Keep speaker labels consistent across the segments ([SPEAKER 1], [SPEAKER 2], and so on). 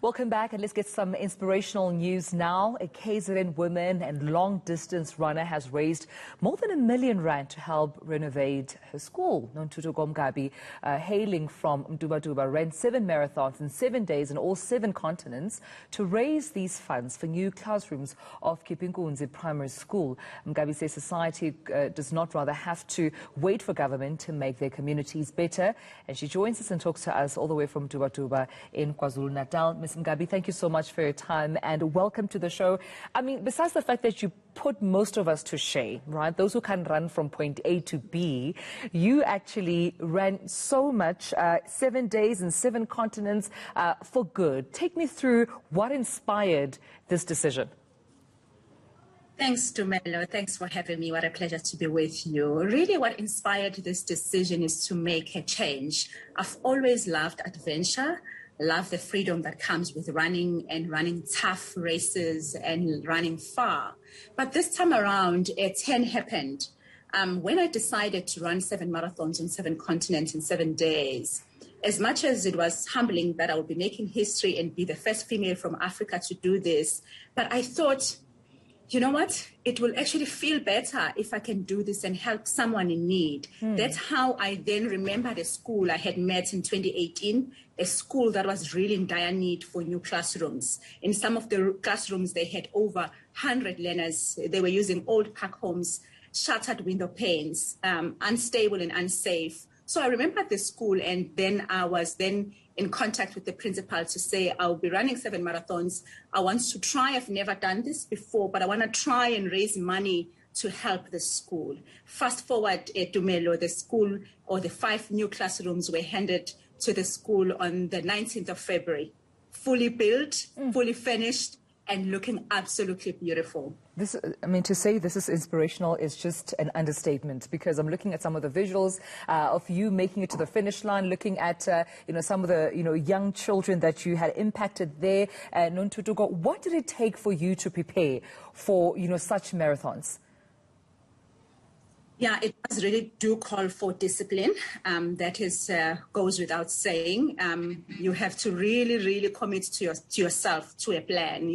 [SPEAKER 1] Welcome back, and let's get some inspirational news now. A KZN woman and long-distance runner has raised more than R1-million to help renovate her school. Nontuthuko Mgabhi, hailing from Mtubatuba, ran 7 marathons in 7 days in all 7 continents to raise these funds for new classrooms of Khiphinkunzi Primary School. Mgabhi says society does not rather have to wait for government to make their communities better. And she joins us and talks to us all the way from Mtubatuba in KwaZulu-Natal. Ms. Mgabhi, thank you so much for your time and welcome to the show. I mean, besides the fact that you put most of us to shame, right? Those who can run from point A to B, you actually ran so much, 7 days in 7 continents for good. Take me through what inspired this decision.
[SPEAKER 2] Thanks, Tumelo. Thanks for having me. What a pleasure to be with you. Really, what inspired this decision is to make a change. I've always loved adventure. Love the freedom that comes with running and running tough races and running far. But this time around, a 10 happened. When I decided to run 7 marathons on 7 continents in 7 days, as much as it was humbling that I would be making history and be the first female from Africa to do this, but I thought, you know what? It will actually feel better if I can do this and help someone in need. That's how I then remembered a school I had met in 2018, a school that was really in dire need for new classrooms. In some of the classrooms, they had over 100 learners. They were using old pack homes, shattered window panes, unstable and unsafe. So I remembered the school, and then I was in contact with the principal to say, I'll be running 7 marathons. I want to try, I've never done this before, but I want to try and raise money to help the school. Fast forward to Tumelo, the school, or the 5 new classrooms were handed to the school on the 19th of February. Fully built, fully finished, and looking absolutely beautiful.
[SPEAKER 1] This, I mean, to say this is inspirational is just an understatement, because I'm looking at some of the visuals of you making it to the finish line, looking at some of the young children that you had impacted there. Nontuthuko, what did it take for you to prepare for such marathons?
[SPEAKER 2] Yeah, it does really do call for discipline. That is goes without saying. You have to really commit to yourself to a plan.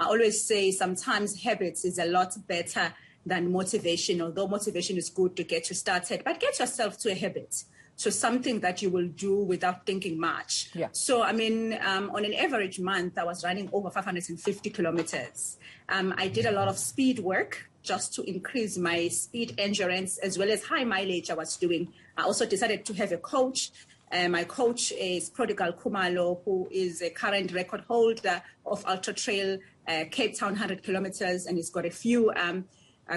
[SPEAKER 2] I always say sometimes habits is a lot better than motivation. Although motivation is good to get you started, but get yourself to a habit. So something that you will do without thinking much.
[SPEAKER 1] Yeah.
[SPEAKER 2] So, I mean, on an average month, I was running over 550 kilometers. I did a lot of speed work just to increase my speed endurance, as well as high mileage I was doing. I also decided to have a coach. My coach is Prodigal Khumalo, who is a current record holder of Ultra Trail Cape Town 100 kilometers, and he's got a few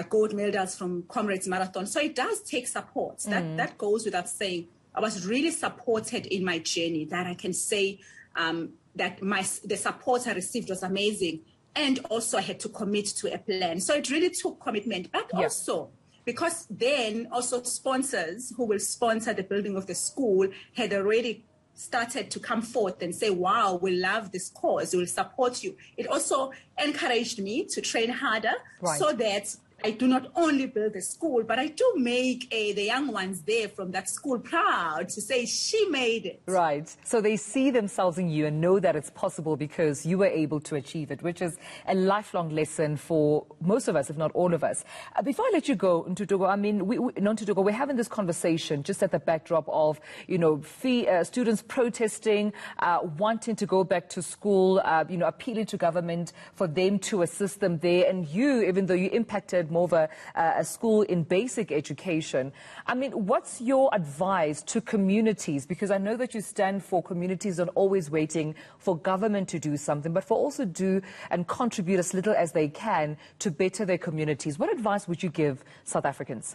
[SPEAKER 2] gold medals from Comrades Marathon. So it does take support. That goes without saying. I was really supported in my journey, that I can say that the support I received was amazing. And also I had to commit to a plan. So it really took commitment, but also because then also sponsors who will sponsor the building of the school had already started to come forth and say, wow, we love this cause, we'll support you. It also encouraged me to train harder so that I do not only build the school, but I do make the young ones there from that school proud to say she made it.
[SPEAKER 1] Right. So they see themselves in you and know that it's possible because you were able to achieve it, which is a lifelong lesson for most of us, if not all of us. Before I let you go, Nontuthuko, I mean, Nontuthuko, we're having this conversation just at the backdrop of, students protesting, wanting to go back to school, appealing to government for them to assist them there. And you, even though you impacted more of a school in basic education. I mean, what's your advice to communities? Because I know that you stand for communities not always waiting for government to do something, but for also do and contribute as little as they can to better their communities. What advice would you give South Africans?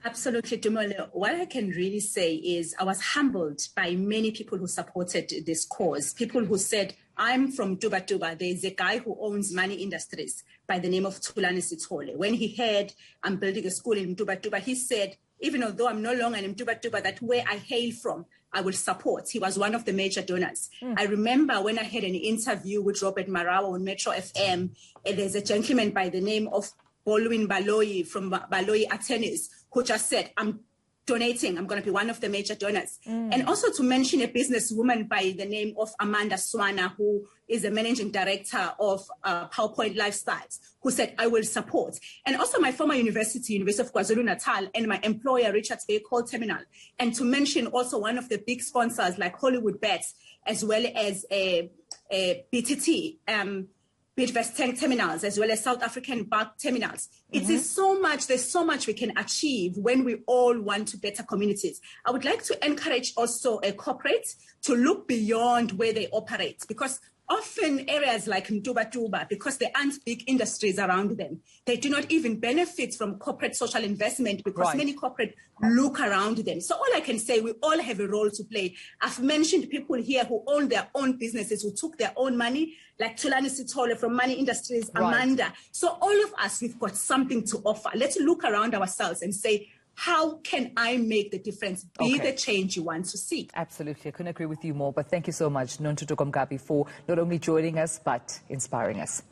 [SPEAKER 2] Absolutely, Tumelo. What I can really say is I was humbled by many people who supported this cause. People who said, I'm from Mtubatuba. There's a guy who owns Money Industries by the name of Thulani Sithole. When he heard I'm building a school in Mtubatuba, he said, even although I'm no longer in Mtubatuba, that where I hail from, I will support. He was one of the major donors. I remember when I had an interview with Robert Marawa on Metro FM, and there's a gentleman by the name of Bolwin Baloyi from Baloyi Attorneys who just said, I'm donating. I'm going to be one of the major donors. And also to mention a businesswoman by the name of Amanda Swana, who is the managing director of PowerPoint Lifestyles, who said, I will support. And also my former university of KwaZulu-Natal, and my employer, Richards Bay Coal Terminal. And to mention also one of the big sponsors like Hollywood Bets, as well as BTT, Bidvest Tank Terminals, as well as South African Bulk Terminals. It is so much, there's so much we can achieve when we all want to better communities. I would like to encourage also a corporate to look beyond where they operate, because often areas like Mtubatuba, because there aren't big industries around them, they do not even benefit from corporate social investment, because many corporate look around them. So all I can say, we all have a role to play. I've mentioned people here who own their own businesses, who took their own money, like Tulani Sitole from Money Industries, Amanda. So all of us, we've got something to offer. Let's look around ourselves and say, how can I make the difference? Be the change you want to see.
[SPEAKER 1] Absolutely. I couldn't agree with you more. But thank you so much, Nontuthuko Mgabhi, for not only joining us, but inspiring us.